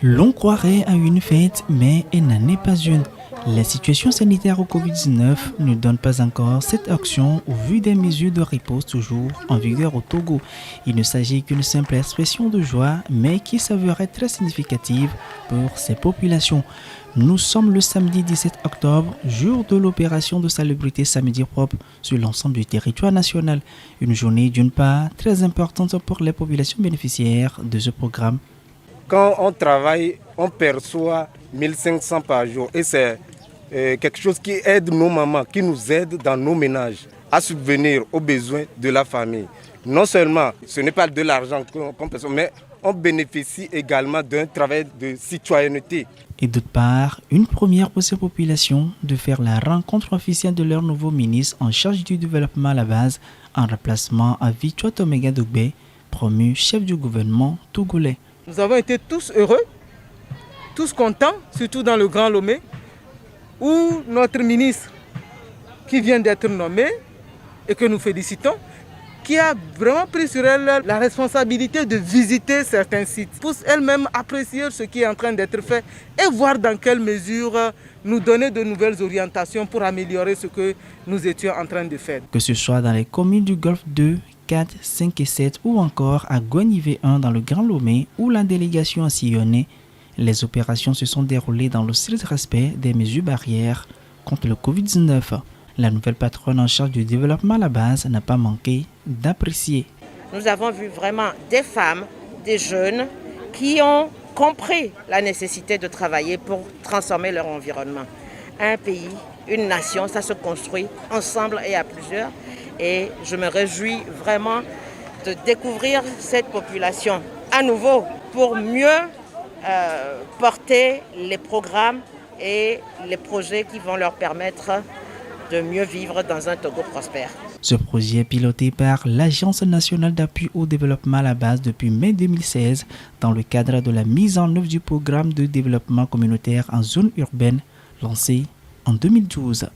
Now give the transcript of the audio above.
L'on croirait à une fête, mais elle n'en est pas une. La situation sanitaire au Covid-19 ne donne pas encore cette action au vu des mesures de riposte toujours en vigueur au Togo. Il ne s'agit qu'une simple expression de joie, mais qui s'avérait très significative pour ces populations. Nous sommes le samedi 17 octobre, jour de l'opération de salubrité samedi propre sur l'ensemble du territoire national. Une journée d'une part très importante pour les populations bénéficiaires de ce programme. Quand on travaille, on perçoit 1500 par jour et c'est quelque chose qui aide nos mamans, qui nous aide dans nos ménages à subvenir aux besoins de la famille. Non seulement ce n'est pas de l'argent qu'on perçoit, mais on bénéficie également d'un travail de citoyenneté. Et d'autre part, une première pour ces populations de faire la rencontre officielle de leur nouveau ministre en charge du développement à la base, en remplacement à Victoire Tomega Dogbe, promu chef du gouvernement togolais. Nous avons été tous heureux, tous contents, surtout dans le Grand Lomé, où notre ministre, qui vient d'être nommé et que nous félicitons, qui a vraiment pris sur elle la responsabilité de visiter certains sites, pour elle-même apprécier ce qui est en train d'être fait et voir dans quelle mesure nous donner de nouvelles orientations pour améliorer ce que nous étions en train de faire. Que ce soit dans les communes du Golfe 2, 4, 5 et 7 ou encore à Guanivé 1 dans le Grand Lomé où la délégation a sillonné, les opérations se sont déroulées dans le strict respect des mesures barrières contre le Covid-19. La nouvelle patronne en charge du développement à la base n'a pas manqué d'apprécier. Nous avons vu vraiment des femmes, des jeunes qui ont compris la nécessité de travailler pour transformer leur environnement. Un pays, une nation, ça se construit ensemble et à plusieurs. Et je me réjouis vraiment de découvrir cette population à nouveau pour mieux porter les programmes et les projets qui vont leur permettre de mieux vivre dans un Togo prospère. Ce projet est piloté par l'Agence nationale d'appui au développement à la base depuis mai 2016 dans le cadre de la mise en œuvre du programme de développement communautaire en zone urbaine lancé en 2012.